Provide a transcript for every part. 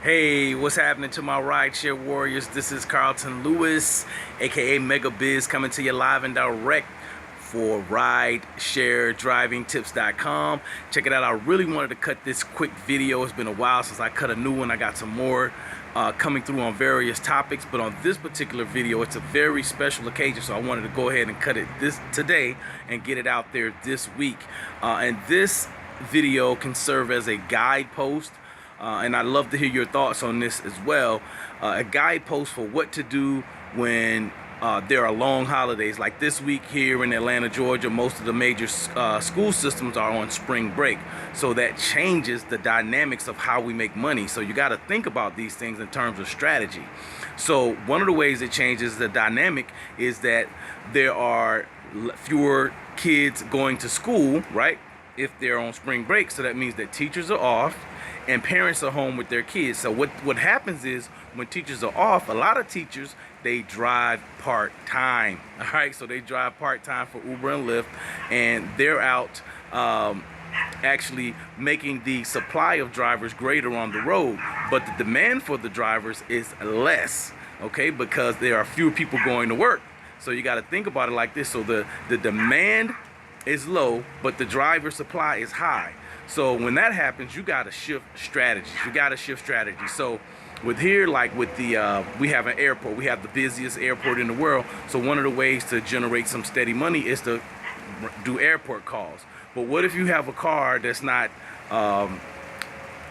Hey, what's happening to my rideshare warriors? This is Carlton Lewis, aka Mega Biz, coming to you live and direct for RideshareDrivingTips.com. Check it out. I really wanted to cut this quick video. It's been a while since I cut a new one. I got some more coming through on various topics, but on this particular video, it's a very special occasion, so I wanted to go ahead and cut it today and get it out there this week. And this video can serve as a guidepost. And I'd love to hear your thoughts on this as well. A guidepost for what to do when there are long holidays. Like this week here in Atlanta, Georgia, most of the major school systems are on spring break. So that changes the dynamics of how we make money. So you got to think about these things in terms of strategy. So one of the ways it changes the dynamic is that there are fewer kids going to school, right? If they're on spring break. So that means that teachers are off and parents are home with their kids. So what happens is when teachers are off, a lot of teachers, they drive part-time. All right, so they drive part-time for Uber and Lyft, and they're out actually making the supply of drivers greater on the road, but the demand for the drivers is less, okay, because there are fewer people going to work. So you got to think about it like this. So the demand is low, but the driver supply is high. So when that happens, you got to shift strategies. So with here, like with the, we have an airport. We have the busiest airport in the world. So one of the ways to generate some steady money is to do airport calls. But what if you have a car that's not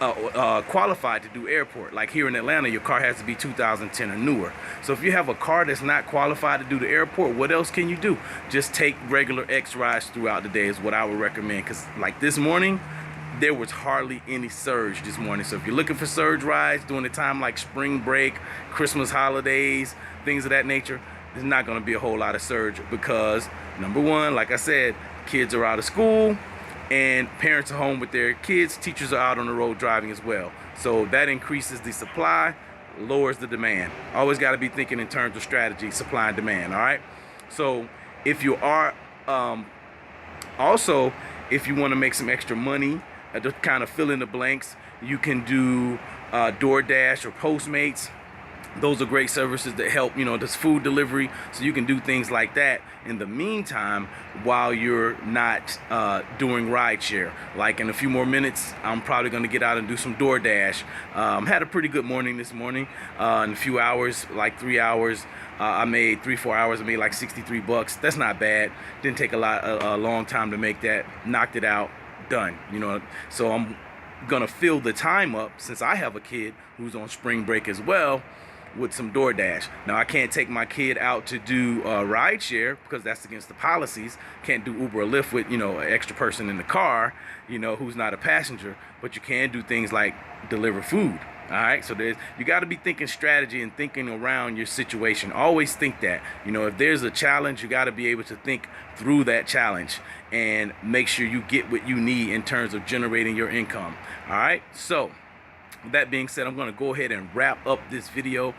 qualified to do airport? Like here in Atlanta, your car has to be 2010 or newer. So if you have a car that's not qualified to do the airport, what else can you do? Just take regular X rides throughout the day is what I would recommend. Because like this morning, there was hardly any surge this morning. So if you're looking for surge rides during a time like spring break, Christmas holidays, things of that nature, there's not going to be a whole lot of surge because, number one, like I said, kids are out of school and parents are home with their kids. Teachers are out on the road driving as well. So that increases the supply, lowers the demand. Always got to be thinking in terms of strategy, supply and demand, all right? So if you are, also, if you want to make some extra money, to kind of fill in the blanks, you can do DoorDash or Postmates. Those are great services that help, you know, this food delivery. So you can do things like that in the meantime while you're not doing rideshare. Like in a few more minutes, I'm probably going to get out and do some DoorDash. Had a pretty good morning this morning. In a few hours, like 3 hours, I made 3-4 hours. I made like 63 bucks. That's not bad. Didn't take a long time to make that. Knocked it out. Done, you know. So I'm gonna fill the time up, since I have a kid who's on spring break as well, with some DoorDash. Now I can't take my kid out to do rideshare because that's against the policies. Can't do Uber or Lyft with, you know, an extra person in the car, you know, who's not a passenger. But you can do things like deliver food. All right, so you got to be thinking strategy and thinking around your situation. Always think that, you know, if there's a challenge, you got to be able to think through that challenge and make sure you get what you need in terms of generating your income. All right, so with that being said, I'm going to go ahead and wrap up this video.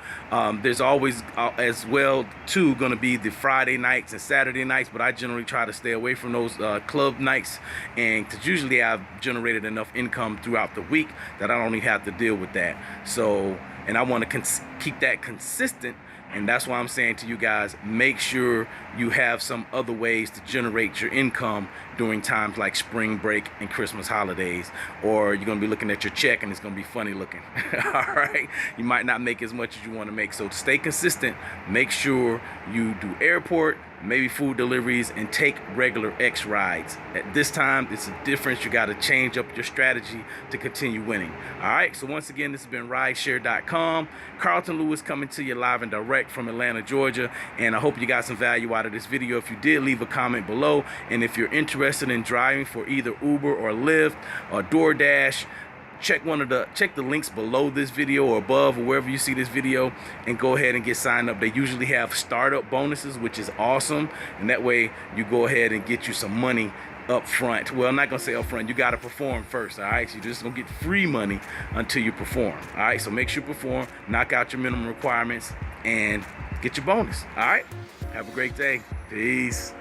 There's always as well too going to be the Friday nights and Saturday nights, but I generally try to stay away from those club nights, and because usually I've generated enough income throughout the week that I don't even have to deal with that. So, and I want to keep that consistent. And that's why I'm saying to you guys, make sure you have some other ways to generate your income during times like spring break and Christmas holidays, or you're going to be looking at your check and it's going to be funny looking. All right, you might not make as much as you want to make. So to stay consistent, make sure you do airport, maybe food deliveries, and take regular X rides. At this time, it's a difference. You got to change up your strategy to continue winning. All right, so once again, this has been Rideshare.com. Carlton Lewis coming to you live and direct from Atlanta, Georgia, and I hope you got some value out of this video. If you did, leave a comment below, and if you're interested in driving for either Uber or Lyft or DoorDash, check the links below this video or above or wherever you see this video, and go ahead and get signed up. They usually have startup bonuses, which is awesome, and that way you go ahead and get you some money up front. Well, I'm not gonna say up front, you got to perform first. All right, so you're just gonna get free money until you perform. All right, so make sure you perform, knock out your minimum requirements, and get your bonus. All right, have a great day. Peace.